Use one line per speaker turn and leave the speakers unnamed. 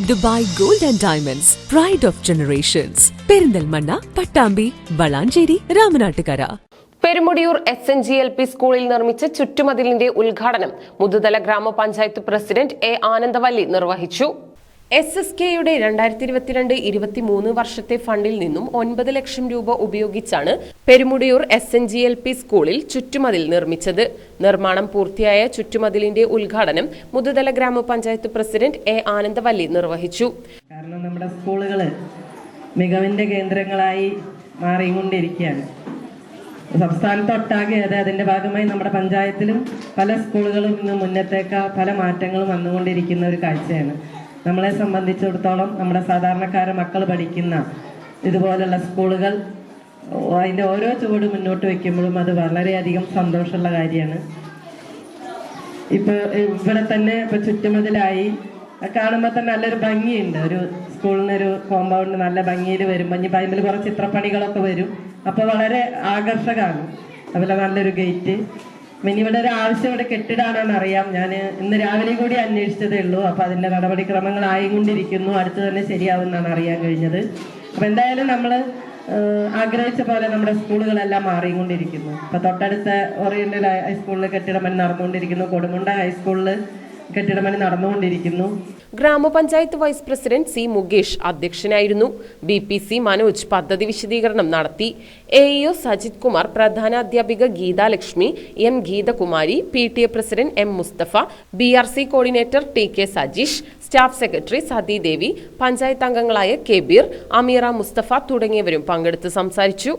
Dubai gold and diamonds pride of generations Perinthalmanna, Pattambi, Valanchery, Ramanattukara.
Perumudiyoor SNGLP സ്കൂളിൽ നിർമ്മിച്ച ചുറ്റുമതിലിന്റെ ഉദ്ഘാടനം മുതുതല ഗ്രാമപഞ്ചായത്ത് പ്രസിഡന്റ് A. ആനന്ദവല്ലി നിർവഹിച്ചു. SSKയുടെ 2022-23 വർഷത്തെ ഫണ്ടിൽ നിന്നും 9 ലക്ഷം രൂപ ഉപയോഗിച്ചാണ് പെരുമുടിയൂർ SNGLP സ്കൂളിൽ ചുറ്റുമതിൽ നിർമ്മിച്ചത്. നിർമ്മാണം പൂർത്തിയായ ചുറ്റുമതിലിന്റെ ഉദ്ഘാടനം മുതുതല ഗ്രാമപഞ്ചായത്ത് പ്രസിഡന്റ് A. ആനന്ദവല്ലി നിർവഹിച്ചു.
കാരണം നമ്മുടെ സ്കൂളുകൾ മികവിന്റെ കേന്ദ്രങ്ങളായി മാറിക്കൊണ്ടിരിക്കുകയാണ്. സംസ്ഥാനത്തൊട്ടാകെ അതിന്റെ ഭാഗമായി നമ്മുടെ പഞ്ചായത്തിലും പല സ്കൂളുകളും ഇന്ന് മുന്നത്തേക്കാൾ പല മാറ്റങ്ങളും വന്നുകൊണ്ടിരിക്കുന്ന ഒരു കാഴ്ചയാണ്. നമ്മളെ സംബന്ധിച്ചിടത്തോളം നമ്മുടെ സാധാരണക്കാരെ മക്കൾ പഠിക്കുന്ന ഇതുപോലുള്ള സ്കൂളുകൾ അതിൻ്റെ ഓരോ ചുവട് മുന്നോട്ട് വയ്ക്കുമ്പോഴും അത് വളരെയധികം സന്തോഷമുള്ള കാര്യമാണ്. ഇപ്പോൾ ഇവിടെ തന്നെ ഇപ്പോൾ ചുറ്റുമതിലായി കാണുമ്പോൾ തന്നെ നല്ലൊരു ഭംഗിയുണ്ട്. ഒരു സ്കൂളിൽ നിന്നൊരു കോമ്പൗണ്ട് നല്ല ഭംഗിയിൽ വരുമ്പോൾ ഇനി അതിൽ കുറച്ച് ചിത്രപ്പണികളൊക്കെ വരും. അപ്പോൾ വളരെ ആകർഷകമാണ്. അതുപോലെ നല്ലൊരു ഗേറ്റ്. ഇനി ഇവിടെ ഒരു ആവശ്യം ഇവിടെ കെട്ടിടാണെന്ന് അറിയാം. ഞാൻ ഇന്ന് രാവിലെ കൂടി അന്വേഷിച്ചതേ ഉള്ളൂ. അപ്പോൾ അതിൻ്റെ നടപടിക്രമങ്ങൾ ആയിക്കൊണ്ടിരിക്കുന്നു. അടുത്ത് തന്നെ ശരിയാവുമെന്നാണ് അറിയാൻ കഴിഞ്ഞത്. അപ്പോൾ എന്തായാലും നമ്മൾ ആഗ്രഹിച്ച പോലെ നമ്മുടെ സ്കൂളുകളെല്ലാം മാറിക്കൊണ്ടിരിക്കുന്നു. ഇപ്പോൾ തൊട്ടടുത്ത ഓറിയന്റൽ ഹൈസ്കൂളിൽ കെട്ടിടപണി നടന്നുകൊണ്ടിരിക്കുന്നു. കൊടുമുണ്ട ഹൈസ്കൂളിൽ കെട്ടിടപണി നടന്നുകൊണ്ടിരിക്കുന്നു.
ഗ്രാമപഞ്ചായത്ത് വൈസ് പ്രസിഡന്റ് C. മുകേഷ് അധ്യക്ഷനായിരുന്നു. BPC മനോജ് പദ്ധതി വിശദീകരണം നടത്തി. AEO സജിത് കുമാർ, പ്രധാനാധ്യാപിക Geethalakshmi, M. Geethakumari, PTA president M. Mustafa, BRC coordinator TK Sajeesh, staff secretary Sathidevi, panchayat അംഗങ്ങളായ കെബീർ, അമീറ, മുസ്തഫ തുടങ്ങിയവരും പങ്കെടുത്ത് സംസാരിച്ചു.